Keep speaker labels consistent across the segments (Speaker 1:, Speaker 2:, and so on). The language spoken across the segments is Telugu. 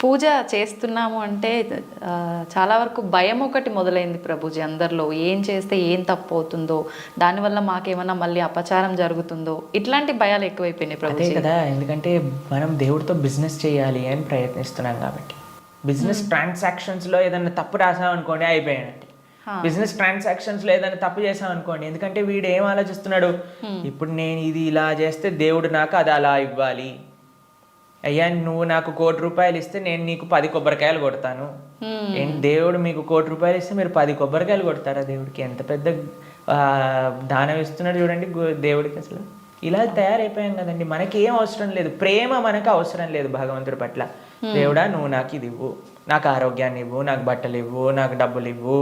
Speaker 1: పూజ చేస్తున్నాము అంటే చాలా వరకు భయం ఒకటి మొదలైంది ప్రభుజీ అందరిలో. ఏం చేస్తే ఏం తప్పు అవుతుందో, దానివల్ల మాకేమన్నా మళ్ళీ అపచారం జరుగుతుందో, ఇట్లాంటి భయాలు ఎక్కువైపోయినాయి
Speaker 2: అదే
Speaker 1: ప్రభుజీ.
Speaker 2: కదా, ఎందుకంటే మనం దేవుడితో బిజినెస్ చేయాలి అని ప్రయత్నిస్తున్నాం కాబట్టి. బిజినెస్ ట్రాన్సాక్షన్స్లో ఏదైనా తప్పు రాసాం అనుకోండి అయిపోయానంటే. బిజినెస్ ట్రాన్సాక్షన్స్లో ఏదైనా తప్పు చేసాం అనుకోండి, ఎందుకంటే వీడు ఏం ఆలోచిస్తున్నాడు, ఇప్పుడు నేను ఇది ఇలా చేస్తే దేవుడు నాకు అది అలా ఇవ్వాలి, అయ్యా నువ్వు నాకు ₹1,00,00,000 ఇస్తే నేను నీకు 10 కొబ్బరికాయలు కొడతాను. దేవుడు మీకు ₹1,00,00,000 ఇస్తే మీరు 10 కొబ్బరికాయలు కొడతారా దేవుడికి? ఎంత పెద్ద దానం ఇస్తున్నాడు చూడండి దేవుడికి. అసలు ఇలా తయారైపోయాం కదండి. మనకి ఏం అవసరం లేదు, ప్రేమ మనకు అవసరం లేదు భగవంతుడి పట్ల. దేవుడా నువ్వు నాకు ఇది ఇవ్వు, నాకు ఆరోగ్యాన్ని ఇవ్వు, నాకు బట్టలు ఇవ్వు, నాకు డబ్బులు ఇవ్వు,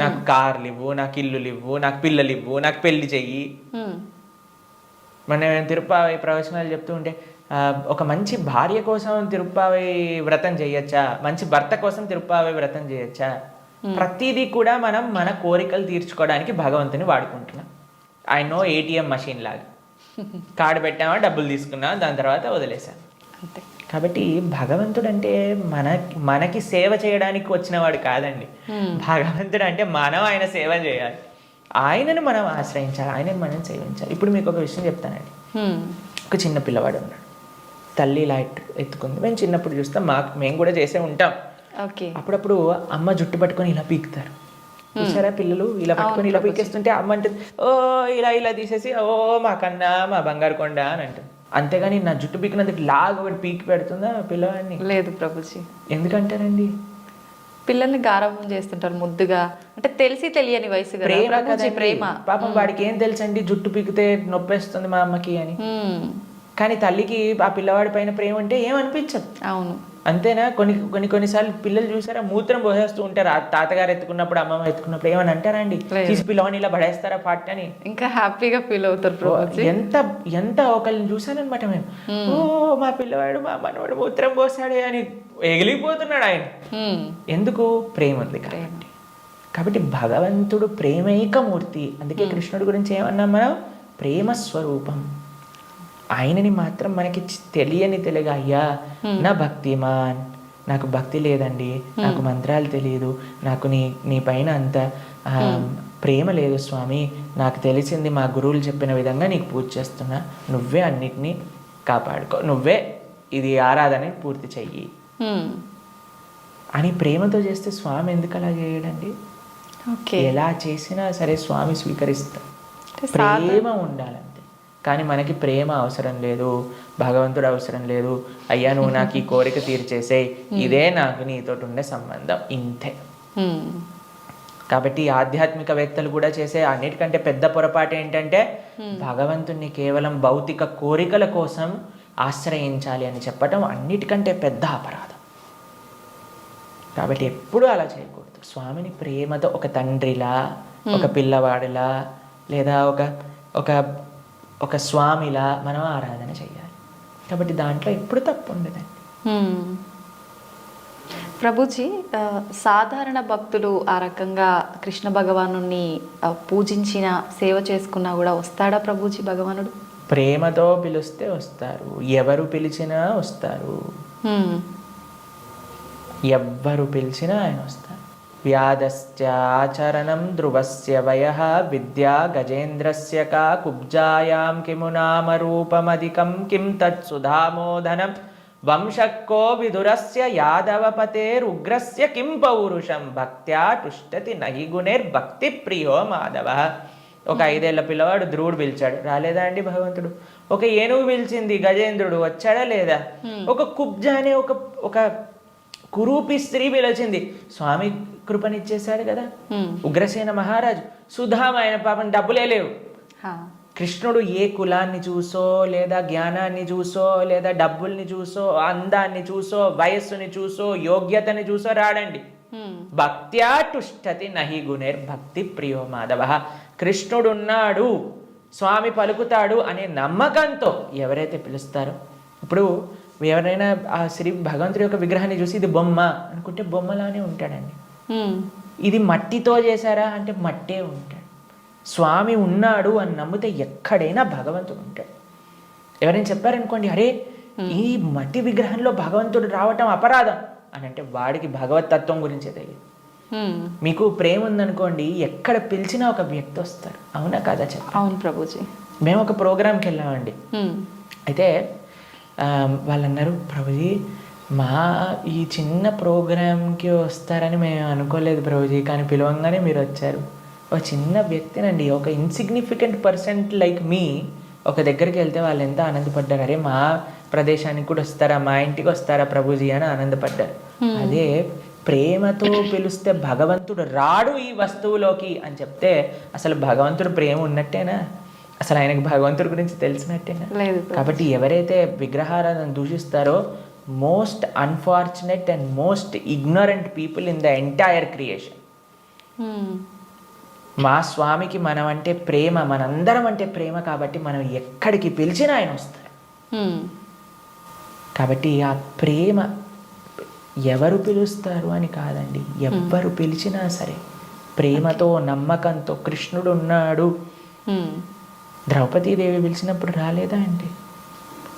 Speaker 2: నాకు కార్లు ఇవ్వు, నాకు ఇల్లులు ఇవ్వు, నాకు పిల్లలు ఇవ్వు, నాకు పెళ్లి చెయ్యి. మనం తిరుప్పావై ప్రవచనాలు చెప్తూ ఉంటే ఒక మంచి భార్య కోసం తిరుప్పావై వ్రతం చేయొచ్చా, మంచి భర్త కోసం తిరుప్పావై వ్రతం చేయొచ్చా? ప్రతిదీ కూడా మనం మన కోరికలు తీర్చుకోవడానికి భగవంతుని వాడుకుంటున్నాం. ఐ నో ఏటీఎం మషిన్ లాగా కార్డు పెట్టామా, డబ్బులు తీసుకున్నా, దాని తర్వాత వదిలేసాం
Speaker 1: అంతే.
Speaker 2: కాబట్టి భగవంతుడు అంటే మనకి సేవ చేయడానికి వచ్చిన వాడు కాదండి. భగవంతుడు అంటే మనం ఆయన సేవ చేయాలి, ఆయనను మనం ఆశ్రయించాలి, ఆయనను మనం సేవించాలి. ఇప్పుడు మీకు ఒక విషయం చెప్తానండి. ఒక చిన్న పిల్లవాడు ఉన్నాడు, తల్లి ఇలా ఎత్తుకుంది. మేము చిన్నప్పుడు చూస్తాం, మేము కూడా చేసే ఉంటాం. అప్పుడప్పుడు అమ్మ జుట్టు పట్టుకొని ఇలా పీకుతారు చూసారా, పిల్లలు ఇలా పట్టుకొని ఇలా పీకేస్తుంటే అమ్మ అంటుంది ఓ ఇలా ఇలా తీసేసి ఓ మా కన్నా మా బంగారు కొండ అని అంటుంది. అంతేగాని నా జుట్టు పీకినందుకు లాగా ఒకటి పీకి పెడుతుందా పిల్లవాడిని?
Speaker 1: లేదు ప్రభుజీ.
Speaker 2: ఎందుకంటారండి?
Speaker 1: పిల్లల్ని గారాబం చేస్తుంటారు ముద్దుగా, అంటే తెలిసి తెలియని వయసు కదా, ప్రేమ.
Speaker 2: పాపం వాడికి ఏం తెలుసండి జుట్టు పీకితే నొప్పేస్తుంది మా అమ్మకి అని. కానీ తల్లికి ఆ పిల్లవాడి పైన ప్రేమ అంటే ఏమనిపించదు.
Speaker 1: అవును,
Speaker 2: అంతేనా? కొన్నిసార్లు పిల్లలు చూసారా మూత్రం పోసేస్తూ ఉంటారు, ఆ తాతగారు ఎత్తుకున్నప్పుడు అమ్మమ్మ ఎత్తుకున్నప్పుడు ఏమని అంటారా అండి? తీసి పిల్లవాడిని ఇలా పడేస్తారా పాట అని?
Speaker 1: ఇంకా హ్యాపీగా ఫీల్ అవుతారు.
Speaker 2: ఎంత ఒకళ్ళని చూసానమాట మేము, ఓ మా పిల్లవాడు మా మనవాడు మూత్రం పోసాడే అని ఎగిలిపోతున్నాడు ఆయన. ఎందుకు? ప్రేమ ఉంది కాబట్టి భగవంతుడు ప్రేమైక మూర్తి. అందుకే కృష్ణుడి గురించి ఏమన్నాం మనం? ప్రేమ స్వరూపం. ఆయనని మాత్రం మనకి తెలియగా, అయ్యా నా భక్తిమాన్, నాకు భక్తి లేదండి, నాకు మంత్రాలు తెలియదు, నాకు నీ పైన అంత ప్రేమ లేదు స్వామి, నాకు తెలిసింది మా గురువులు చెప్పిన విధంగా నీకు పూజ చేస్తున్నా, నువ్వే అన్నిటినీ కాపాడుకో, నువ్వే ఇది ఆరాధన పూర్తి చెయ్యి అని ప్రేమతో చేస్తే స్వామి ఎందుకు అలా చేయడండి? ఎలా చేసినా సరే స్వామి స్వీకరిస్తా. ప్రేమ ఉండాలంతే. కానీ మనకి ప్రేమ అవసరం లేదు, భగవంతుడు అవసరం లేదు. అయ్యా నువ్వు నాకు ఈ కోరిక తీర్చేసేయ్, ఇదే నాకు నీతోటి ఉండే సంబంధం, ఇంతే. కాబట్టి ఆధ్యాత్మికవేత్తలు కూడా చేసే అన్నిటికంటే పెద్ద పొరపాటు ఏంటంటే భగవంతుణ్ణి కేవలం భౌతిక కోరికల కోసం ఆశ్రయించాలి అని చెప్పటం అన్నిటికంటే పెద్ద అపరాధం. కాబట్టి ఎప్పుడూ అలా చేయకూడదు. స్వామిని ప్రేమతో ఒక తండ్రిలా, ఒక పిల్లవాడిలా, లేదా ఒక స్వామిలా మనం ఆరాధన చేయాలి. కాబట్టి దాంట్లో ఎప్పుడు తప్పు ఉండదండి.
Speaker 1: ప్రభుజీ, సాధారణ భక్తులు ఆ రకంగా కృష్ణ భగవాను పూజించిన సేవ చేసుకున్నా కూడా వస్తాడా ప్రభుజీ భగవానుడు?
Speaker 2: ప్రేమతో పిలిస్తే వస్తారు, ఎవరు పిలిచినా వస్తారు. ఎవ్వరు పిలిచినా ఆయన వస్తారు. వ్యాధశ్చాచరణం ధ్రువస్య వయః విద్యా గజేంద్రస్య కా కుబ్జాయాం కిము నామ రూపమధికం కిం తత్సుధామోదనం వంశక్కో విదురస్య యాదవపతేరుగ్రస్య కిం పౌరుషం భక్త్యా తుష్టతి నహి గుణైర్భక్తి ప్రియో మాధవ. ఒక 5 ఏళ్ల పిల్లవాడు ధ్రువుడు పిలిచాడు, రాలేదా అండి భగవంతుడు? ఒక ఏనుగు పిలిచింది, గజేంద్రుడు వచ్చాడా లేదా? ఒక కుబ్జ అనే ఒక కురూపి స్త్రీ పిలిచింది, స్వామి కృపనిచ్చేశాడు కదా. ఉగ్రసేన మహారాజు, సుధామ, ఆయన పాపం డబ్బులే లేవు. కృష్ణుడు ఏ కులాన్ని చూసో, లేదా జ్ఞానాన్ని చూసో, లేదా డబ్బుల్ని చూసో, అందాన్ని చూసో, వయస్సుని చూసో, యోగ్యతని చూసో రాడండి. భక్త్యా తుష్టతి నహి గుణైర్భక్తి ప్రియో మాధవ. కృష్ణుడున్నాడు, స్వామి పలుకుతాడు అనే నమ్మకంతో ఎవరైతే పిలుస్తారో, ఇప్పుడు ఎవరైనా ఆ శ్రీ భగవంతుడి యొక్క విగ్రహాన్ని చూసి ఇది బొమ్మ అనుకుంటే బొమ్మలానే ఉంటాడండి. ఇది మట్టితో చేశారా అంటే మట్టే ఉంటాడు. స్వామి ఉన్నాడు అని నమ్మితే ఎక్కడైనా భగవంతుడు ఉంటాడు. ఎవరైనా చెప్పారనుకోండి, అరే ఈ మట్టి విగ్రహంలో భగవంతుడు రావటం అపరాధం అని అంటే వాడికి భగవత్ తత్వం గురించే తెలియదు.
Speaker 1: హ్మ్.
Speaker 2: మీకు ప్రేమ ఉందనుకోండి, ఎక్కడ పిలిచినా ఒక వ్యక్తి వస్తారు. అవునా కదా చెప్ప.
Speaker 1: అవును ప్రభుజీ.
Speaker 2: మేము ఒక ప్రోగ్రామ్కి వెళ్ళామండి.
Speaker 1: హ్మ్.
Speaker 2: అయితే వాళ్ళు అన్నారు, ప్రభుజీ మా ఈ చిన్న ప్రోగ్రామ్కి వస్తారని మేము అనుకోలేదు ప్రభుజీ, కానీ పిలవంగానే మీరు వచ్చారు. ఒక చిన్న వ్యక్తినండి, ఒక ఇన్సిగ్నిఫికెంట్ పర్సెంట్ లైక్ మీ ఒక దగ్గరికి వెళ్తే వాళ్ళు ఎంత ఆనందపడ్డారు. అరే మా ప్రదేశానికి కూడా వస్తారా, మా ఇంటికి వస్తారా ప్రభుజీ అని ఆనందపడ్డారు. అదే ప్రేమతో పిలిస్తే భగవంతుడు రాడు ఈ వస్తువులోకి అని చెప్తే అసలు భగవంతుడు ప్రేమ ఉన్నట్టేనా? అసలు ఆయనకు భగవంతుడి గురించి తెలిసినట్టేనా?
Speaker 1: లేదు.
Speaker 2: కాబట్టి ఎవరైతే విగ్రహారాధన దూషిస్తారో most unfortunate and most ignorant people in the entire creation. మా స్వామికి మనం అంటే ప్రేమ, మనందరం అంటే ప్రేమ, కాబట్టి మనం ఎక్కడికి పిలిచినా ఆయన వస్తారు. కాబట్టి ఆ ప్రేమ ఎవరు పిలుస్తారు అని కాదండి, ఎవ్వరు పిలిచినా సరే ప్రేమతో నమ్మకంతో కృష్ణుడు ఉన్నాడు. ద్రౌపదీదేవి పిలిచినప్పుడు రాలేదా అండి?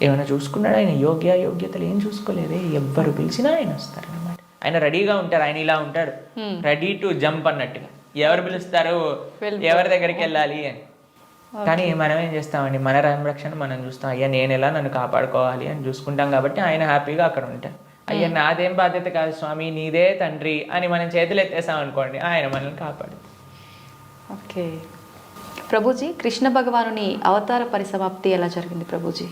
Speaker 2: ఏమైనా చూసుకున్నాడు ఆయన? యోగ్యతలు ఏం చూసుకోలేదే. ఎవ్వరు పిలిచినా ఆయన వస్తారు అన్నమాట. ఆయన రెడీగా ఉంటారు. ఆయన ఇలా ఉంటాడు, రెడీ టు జంప్ అన్నట్టుగా. ఎవరు పిలుస్తారు, ఎవరి దగ్గరికి వెళ్ళాలి అని. కానీ మనం ఏం చేస్తామండి, మన సంరక్షణ మనం చూస్తాం. అయ్యా నేను ఎలా నన్ను కాపాడుకోవాలి అని చూసుకుంటాం. కాబట్టి ఆయన హ్యాపీగా అక్కడ ఉంటారు. అయ్యా నాదేం బాధ్యత కాదు స్వామి, నీదే తండ్రి అని మనం చేతులు ఎత్తేసాం అనుకోండి, ఆయన మనల్ని కాపాడు.
Speaker 1: ఓకే ప్రభుజీ, కృష్ణ భగవానుని అవతార పరిసమాప్తి ఎలా జరిగింది ప్రభుజీ?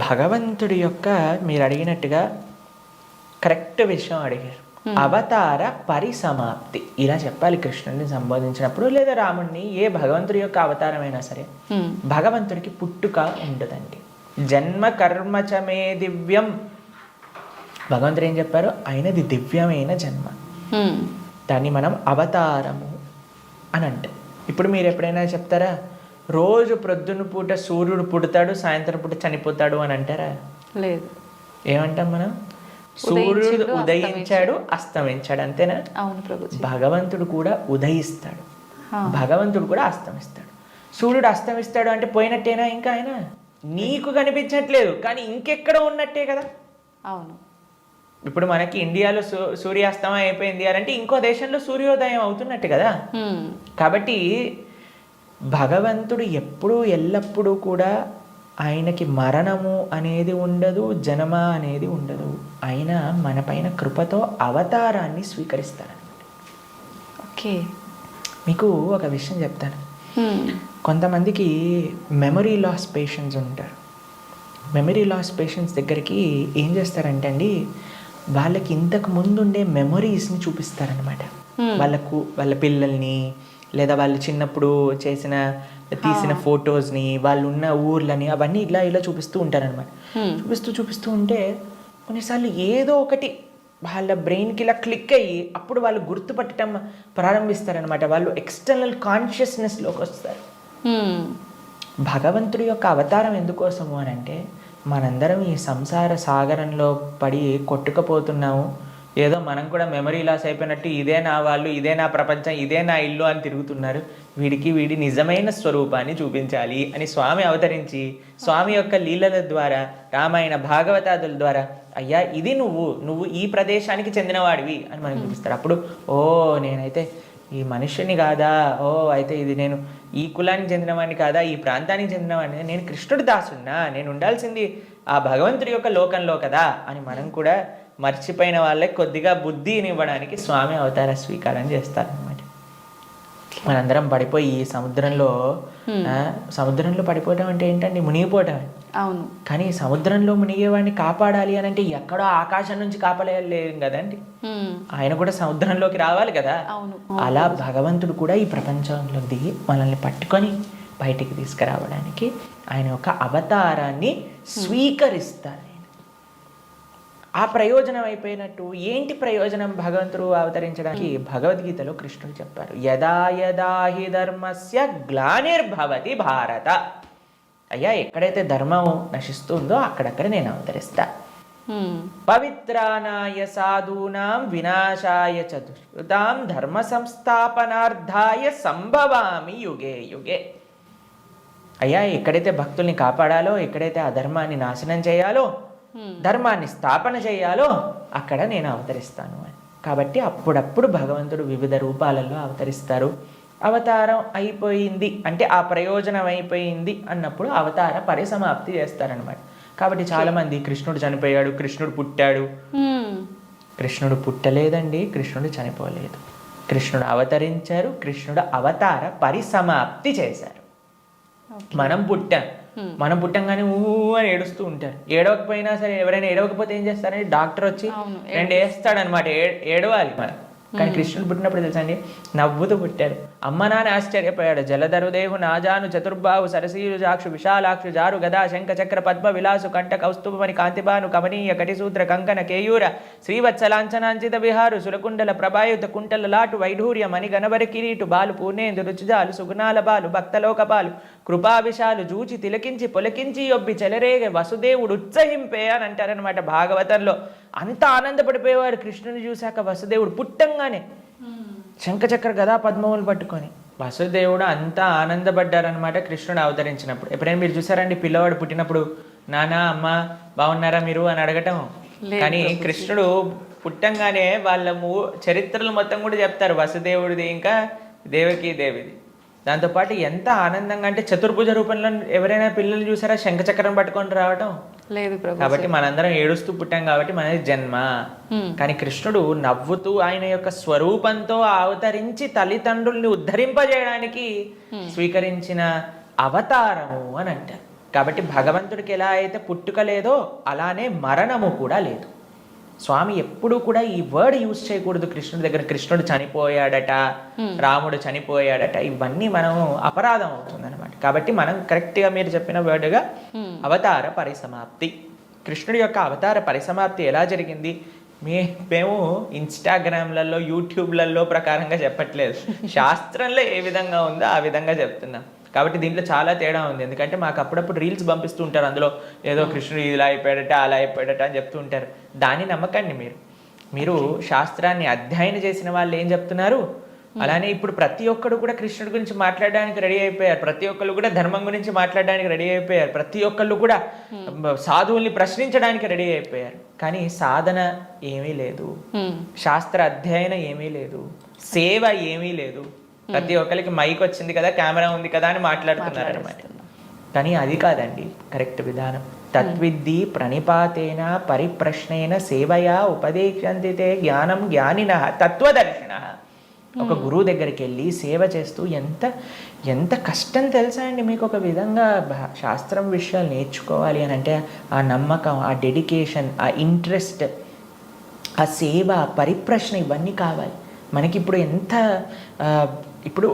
Speaker 2: భగవంతుడి యొక్క మీరు అడిగినట్టుగా కరెక్ట్ విషయం అడిగారు. అవతార పరిసమాప్తి ఇలా చెప్పాలి కృష్ణుడిని సంబోధించినప్పుడు, లేదా రాముడిని. ఏ భగవంతుడి యొక్క అవతారమైనా సరే భగవంతుడికి పుట్టుక ఉండదండి. జన్మ కర్మచమే దివ్యం. భగవంతుడు ఏం చెప్పారు? ఆయనది దివ్యమైన జన్మ. దాన్ని మనం అవతారము అని అంటాం. ఇప్పుడు మీరు ఎప్పుడైనా చెప్తారా, రోజు ప్రొద్దున పూట సూర్యుడు పుడతాడు, సాయంత్రం పూట చనిపోతాడు అని అంటారా? లేదు. ఏమంటాం మనం? సూర్యుడు ఉదయించాడు, అస్తమించాడు, అంతేనా? అవును ప్రభుజీ. భగవంతుడు కూడా ఉదయిస్తాడు, భగవంతుడు కూడా అస్తమిస్తాడు. సూర్యుడు అస్తమిస్తాడు అంటే పోయినట్టేనా? ఇంకా ఆయన నీకు కనిపించట్లేదు, కానీ ఇంకెక్కడ ఉన్నట్టే కదా. అవును. ఇప్పుడు మనకి ఇండియాలో సూర్యాస్తమయం అయిపోయింది అంటే ఇంకో దేశంలో సూర్యోదయం అవుతున్నట్టు కదా. కాబట్టి భగవంతుడు ఎప్పుడూ ఎల్లప్పుడూ కూడా ఆయనకి మరణము అనేది ఉండదు, జనమ అనేది ఉండదు. ఆయన మన పైన కృపతో అవతారాన్ని స్వీకరిస్తారనమాట. ఓకే, మీకు ఒక విషయం చెప్తాను. కొంతమందికి మెమరీ లాస్ పేషెంట్స్ ఉంటారు. మెమరీ లాస్ పేషెంట్స్ దగ్గరికి ఏం చేస్తారంటే అండి, వాళ్ళకి ఇంతకు ముందు ఉండే మెమరీస్ని చూపిస్తారనమాట. వాళ్ళ పిల్లల్ని, లేదా వాళ్ళు చిన్నప్పుడు తీసిన ఫొటోస్ని, వాళ్ళు ఉన్న ఊర్లని, అవన్నీ ఇలా చూపిస్తూ ఉంటారనమాట. చూపిస్తూ ఉంటే కొన్నిసార్లు ఏదో ఒకటి వాళ్ళ బ్రెయిన్కి ఇలా క్లిక్ అయ్యి అప్పుడు వాళ్ళు గుర్తుపట్టడం ప్రారంభిస్తారనమాట. వాళ్ళు ఎక్స్టర్నల్ కాన్షియస్నెస్లోకి వస్తారు. భగవంతుడి యొక్క అవతారం ఎందుకోసము అని అంటే, మనందరం ఈ సంసార సాగరంలో పడి కొట్టుకుపోతున్నాము. ఏదో మనం కూడా మెమరీ లాస్ అయిపోయినట్టు ఇదే నా వాళ్ళు, ఇదే నా ప్రపంచం, ఇదే నా ఇల్లు అని తిరుగుతున్నారు. వీడి నిజమైన స్వరూపాన్ని చూపించాలి అని స్వామి అవతరించి, స్వామి యొక్క లీలల ద్వారా, రామాయణ భాగవతాదుల ద్వారా, అయ్యా ఇది నువ్వు ఈ ప్రదేశానికి చెందినవాడివి అని మనకు చూపిస్తారు. అప్పుడు ఓ నేనైతే ఈ మనుష్యుని కాదా, ఓ అయితే ఇది నేను ఈ కులానికి చెందినవాడిని కాదా, ఈ ప్రాంతానికి చెందినవాడిని, నేను కృష్ణుడి దాసున్నా, నేను ఉండాల్సింది ఆ భగవంతుడి యొక్క లోకంలో కదా అని మనం కూడా మర్చిపోయిన వాళ్ళకి కొద్దిగా బుద్ధిని ఇవ్వడానికి స్వామి అవతార స్వీకారం చేస్తారనమాట. మనందరం పడిపోయి ఈ సముద్రంలో పడిపోవడం అంటే ఏంటండి? మునిగిపోవటం. అవును. కానీ సముద్రంలో మునిగేవాడిని కాపాడాలి అని అంటే ఎక్కడో ఆకాశం నుంచి కాపాడలేం కదండి, ఆయన కూడా సముద్రంలోకి రావాలి కదా. అలా భగవంతుడు కూడా ఈ ప్రపంచంలో దిగి మనల్ని పట్టుకొని బయటికి తీసుకురావడానికి ఆయన ఒక అవతారాన్ని స్వీకరిస్తారు. ఆ ప్రయోజనం అయిపోయినట్టు ఏంటి ప్రయోజనం భగవంతుడు అవతరించడానికి? భగవద్గీతలో కృష్ణుడు చెప్పారు, యదా యదా హి ధర్మస్య గ్లానిర్భవతి భారత. అయ్యా ఎక్కడైతే ధర్మం నశిస్తుందో అక్కడక్కడ నేను అవతరిస్తా. పవిత్రానాయ సాధూనాం వినాశాయ చ దుష్కృతాం ధర్మ సంస్థాపనార్థాయ సంభవామి యుగే యుగే. అయ్యా ఎక్కడైతే భక్తుల్ని కాపాడాలో, ఎక్కడైతే అధర్మాన్ని నాశనం చేయాలో ధర్మాన్ని స్థాపన చేయాలో అక్కడ నేను అవతరిస్తాను అని. కాబట్టి అప్పుడప్పుడు భగవంతుడు వివిధ రూపాలలో అవతరిస్తారు. అవతారం అయిపోయింది అంటే ఆ ప్రయోజనం అయిపోయింది అన్నప్పుడు అవతార పరిసమాప్తి చేస్తారనమాట. కాబట్టి చాలామంది కృష్ణుడు చనిపోయాడు, కృష్ణుడు పుట్టాడు. కృష్ణుడు పుట్టలేదండి, కృష్ణుడు చనిపోలేదు. కృష్ణుడు అవతరించారు, కృష్ణుడు అవతార పరిసమాప్తి చేశారు. మనం పుట్టంగానే ఊ అని ఏడుస్తూ ఉంటారు. ఏడవకపోయినా సరే, ఎవరైనా ఏడవకపోతే ఏం చేస్తారంటే డాక్టర్ వచ్చి రెండు వేస్తాడనమాట, ఏడవాలి మనం. కానీ కృష్ణుడు పుట్టినప్పుడు తెలుసండి, నవ్వుతూ పుట్టాడు. అమ్మ నాన్న ఆశ్చర్యపోయాడు. జలధరుదేహు నాజాను చతుర్బాహు సరసీరు జాక్షు విశాలాక్షు జారు గదా శంఖ చక్ర పద్మ విలాసు కంఠ కౌస్తుభమణి కాంతిబాను కమనీయ కటిసూత్ర కంకణ కేయూర శ్రీవత్సలాంఛనాంచిత విహారు సురకుండల ప్రభాయుత కుంటల లాటు వైఢూర్య మణి గణవరి కిరీటు బాలు పూర్ణేందు రుచిజాలు సుగుణాల బాలు భక్తలోక బాలు కృపావిశాలు జూచి తిలకించి పొలకించి యొబ్బి చెలరేగ వసుదేవుడు ఉత్సహింపే అని అంటారనమాట భాగవతంలో. అంత ఆనందపడిపోయేవాడు కృష్ణుని చూశాక వసుదేవుడు పుట్టంగానే శంఖచక్ర గదా పద్మములు పట్టుకొని. వసుదేవుడు అంతా ఆనందపడ్డారనమాట కృష్ణుడు అవతరించినప్పుడు. ఎప్పుడైనా మీరు చూసారండి పిల్లవాడు పుట్టినప్పుడు నాన్న అమ్మ బాగున్నారా మీరు అని అడగటం? కానీ కృష్ణుడు పుట్టంగానే వాళ్ళ చరిత్రలు మొత్తం కూడా చెప్తారు, వసుదేవుడిది ఇంకా దేవకీ దేవిది. దాంతోపాటు ఎంత ఆనందంగా అంటే చతుర్భుజ రూపంలో ఎవరైనా పిల్లలు చూసారా శంఖచక్రం పట్టుకొని రావటం? లేదు. కాబట్టి మనందరం ఏడుస్తూ పుట్టాం కాబట్టి మనది జన్మ. కానీ కృష్ణుడు నవ్వుతూ ఆయన యొక్క స్వరూపంతో అవతరించి తల్లిదండ్రుల్ని ఉద్ధరింపజేయడానికి స్వీకరించిన అవతారము అని అంటారు. కాబట్టి భగవంతుడికి ఎలా అయితే పుట్టుక లేదో అలానే మరణము కూడా లేదు. స్వామి ఎప్పుడూ కూడా ఈ వర్డ్ యూజ్ చేయకూడదు కృష్ణుడి దగ్గర. కృష్ణుడు చనిపోయాడట, రాముడు చనిపోయాడట, ఇవన్నీ మనం అపరాధం అవుతుంది అనమాట. కాబట్టి మనం కరెక్ట్గా మీరు చెప్పిన వర్డ్గా అవతార పరిసమాప్తి. కృష్ణుడి యొక్క అవతార పరిసమాప్తి ఎలా జరిగింది? మేము ఇన్స్టాగ్రామ్లలో యూట్యూబ్లలో ప్రకారంగా చెప్పట్లేదు, శాస్త్రంలో ఏ విధంగా ఉందో ఆ విధంగా చెప్తున్నాం. కాబట్టి దీంట్లో చాలా తేడా ఉంది. ఎందుకంటే మాకు అప్పుడప్పుడు రీల్స్ పంపిస్తూ ఉంటారు, అందులో ఏదో కృష్ణుడు ఇలా అయిపోయాడట అలా అయిపోయాడట అని చెప్తూ ఉంటారు. దాన్ని నమ్మకండి. మీరు శాస్త్రాన్ని అధ్యయనం చేసిన వాళ్ళు ఏం చెప్తున్నారు, అలానే ఇప్పుడు ప్రతి ఒక్కరు కూడా కృష్ణుడి గురించి మాట్లాడడానికి రెడీ అయిపోయారు. ప్రతి ఒక్కరు కూడా ధర్మం గురించి మాట్లాడడానికి రెడీ అయిపోయారు. ప్రతి ఒక్కళ్ళు కూడా సాధువుల్ని ప్రశ్నించడానికి రెడీ అయిపోయారు. కానీ సాధన ఏమీ లేదు, శాస్త్ర అధ్యయనం ఏమీ లేదు, సేవ ఏమీ లేదు. ప్రతి ఒక్కరికి మైక్ వచ్చింది కదా, కెమెరా ఉంది కదా అని మాట్లాడుతున్నారు అనమాట. కానీ అది కాదండి కరెక్ట్ విధానం. తద్విద్ధి ప్రణిపాతేన పరిప్రశ్నేన సేవయా ఉపదేశంతితే జ్ఞానం జ్ఞానినః తత్వదర్శినః. ఒక గురువు దగ్గరికి వెళ్ళి సేవ చేస్తూ ఎంత కష్టం తెలుసా అండి మీకు. ఒక విధంగా శాస్త్రం విషయాలు నేర్చుకోవాలి అని అంటే ఆ నమ్మకం, ఆ డెడికేషన్, ఆ ఇంట్రెస్ట్, ఆ సేవ, పరిప్రశ్న ఇవన్నీ కావాలి మనకి. ఇప్పుడు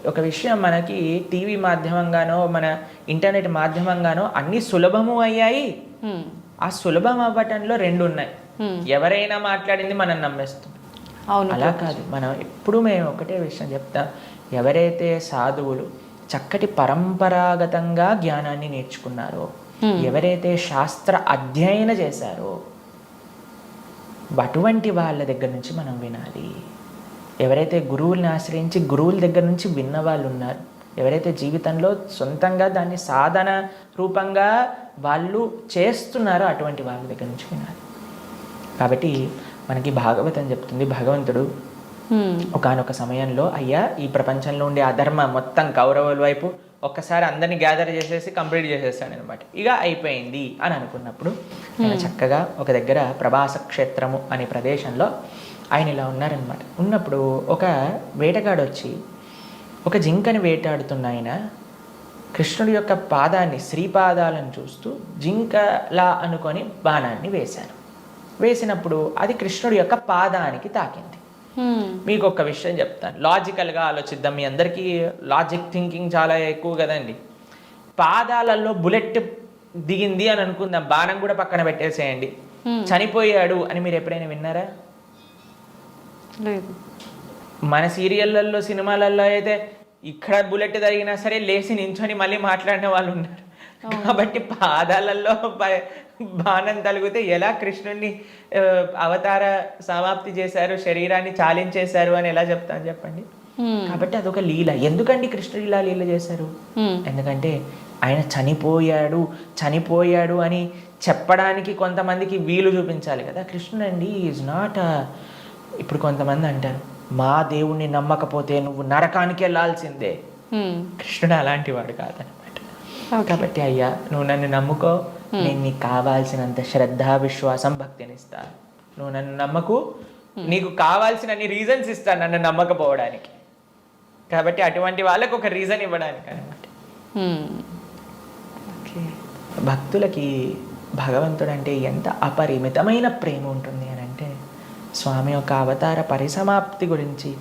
Speaker 2: ఒక విషయం, మనకి టీవీ మాధ్యమంగానో మన ఇంటర్నెట్ మాధ్యమంగానో అన్ని సులభము అయ్యాయి. ఆ సులభం అవ్వటంలో రెండు ఉన్నాయి. ఎవరైనా మాట్లాడింది మనం నమ్మేస్తాం. అలా కాదు. మనం ఎప్పుడు మేము ఒకటే విషయం చెప్తాం, ఎవరైతే సాధువులు చక్కటి పరంపరాగతంగా జ్ఞానాన్ని నేర్చుకున్నారో, ఎవరైతే శాస్త్ర అధ్యయన చేశారో అటువంటి వాళ్ళ దగ్గర నుంచి మనం వినాలి. ఎవరైతే గురువుల్ని ఆశ్రయించి గురువుల దగ్గర నుంచి విన్న వాళ్ళు ఉన్నారు, ఎవరైతే జీవితంలో సొంతంగా దాన్ని సాధన రూపంగా వాళ్ళు చేస్తున్నారో అటువంటి వాళ్ళ దగ్గర నుంచి వినాలి. కాబట్టి మనకి భాగవతం చెప్తుంది, భగవంతుడు ఒకానొక సమయంలో అయ్యా ఈ ప్రపంచంలో ఉండే అధర్మ మొత్తం కౌరవుల వైపు ఒక్కసారి అందరినీ గ్యాదర్ చేసేసి కంప్లీట్ చేసేస్తాడు అనమాట. ఇక అయిపోయింది అని అనుకున్నప్పుడు ఆయన చక్కగా ఒక దగ్గర ప్రభాస క్షేత్రము అనే ప్రదేశంలో ఆయన ఇలా ఉన్నారనమాట. ఉన్నప్పుడు ఒక వేటగాడు వచ్చి ఒక జింకని వేటాడుతున్న ఆయన కృష్ణుడి యొక్క పాదాన్ని, శ్రీపాదాలను చూస్తూ జింకలా అనుకొని బాణాన్ని వేశారు. వేసినప్పుడు అది కృష్ణుడి యొక్క పాదానికి తాకింది. మీకు ఒక విషయం చెప్తాను, లాజికల్గా ఆలోచిద్దాం. మీ అందరికీ లాజిక్ థింకింగ్ చాలా ఎక్కువ కదండి. పాదాలలో బుల్లెట్ దిగింది అని అనుకుందాం, బాణం కూడా పక్కన పెట్టేసేయండి, చనిపోయాడు అని మీరు ఎప్పుడైనా విన్నారా? మన సీరియళ్ళల్లో సినిమాలలో అయితే ఇక్కడ బుల్లెట్ తగినా సరే లేచి నించొని మళ్ళీ మాట్లాడిన వాళ్ళు ఉన్నారు. కాబట్టి పాదాలలో బాణం తలిగితే ఎలా కృష్ణుడిని అవతార సమాప్తి చేశారు, శరీరాన్ని చాలించేశారు అని ఎలా చెప్తాను చెప్పండి. కాబట్టి అదొక లీల. ఎందుకండి కృష్ణుడు ఇలా లీల చేశారు? ఎందుకంటే ఆయన చనిపోయాడు అని చెప్పడానికి కొంతమందికి వీలు చూపించాలి కదా. కృష్ణుడండి ఈజ్ నాట్ ఇప్పుడు కొంతమంది అంటారు, మా దేవుణ్ణి నమ్మకపోతే నువ్వు నరకానికి వెళ్ళాల్సిందే. కృష్ణుడు అలాంటి వాడు కాదనమాట. కాబట్టి అయ్యా నువ్వు నన్ను నమ్ముకో, నేను నీకు కావాల్సినంత శ్రద్ధ విశ్వాసం భక్తిని ఇస్తాను. నువ్వు నన్ను నమ్మకు, నీకు కావాల్సినన్ని రీజన్స్ ఇస్తాను నన్ను నమ్మకపోవడానికి. కాబట్టి అటువంటి వాళ్ళకు ఒక రీజన్ ఇవ్వడానికి అనమాట. భక్తులకి భగవంతుడు అంటే ఎంత అపరిమితమైన ప్రేమ ఉంటుంది అని అంటే, స్వామి యొక్క అవతార పరిసమాప్తి గురించి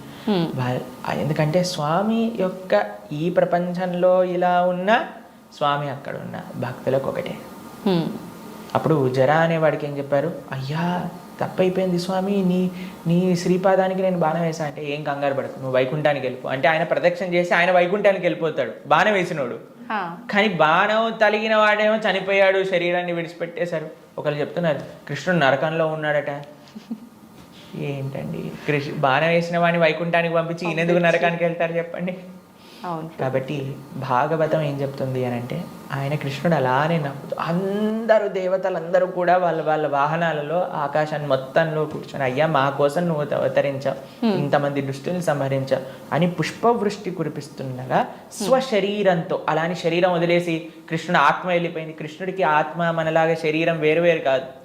Speaker 2: ఎందుకంటే స్వామి యొక్క ఈ ప్రపంచంలో ఇలా ఉన్న స్వామి అక్కడ ఉన్న భక్తులకు ఒకటే. అప్పుడు జరా అనేవాడికి ఏం చెప్పారు, అయ్యా తప్పైపోయింది స్వామి, నీ శ్రీపాదానికి నేను బాణం వేసా అంటే, ఏం కంగారు పడకు, నువ్వు వైకుంఠానికి వెళ్ళిపో అంటే ఆయన ప్రదక్షిణ చేసి ఆయన వైకుంఠానికి వెళ్ళిపోతాడు బాణం వేసినోడు. కానీ బాణం తలిగిన వాడేమో చనిపోయాడు, శరీరాన్ని విడిచిపెట్టేశారు. ఒకళ్ళు చెప్తున్నారు కృష్ణుడు నరకంలో ఉన్నాడట. ఏంటండి, బాణం వేసిన వాడిని వైకుంఠానికి పంపించి ఈయనెందుకు నరకానికి వెళ్తారు చెప్పండి. కాబట్టి భాగవతం ఏం చెప్తుంది అని అంటే, ఆయన కృష్ణుడు అలానే నమ్ముతూ అందరూ దేవతలందరూ కూడా వాళ్ళ వాహనాలలో ఆకాశాన్ని మొత్తంలో కూర్చొని, అయ్యా మా కోసం నువ్వు అవతరించావు, ఇంతమంది దుష్టుల్ని సంహరించావు అని పుష్పవృష్టి కురిపిస్తుండగా స్వశరీరంతో, అలాని శరీరం వదిలేసి కృష్ణుడు ఆత్మ వెళ్ళిపోయింది. కృష్ణుడికి ఆత్మ మనలాగా శరీరం వేరు వేరు కాదు.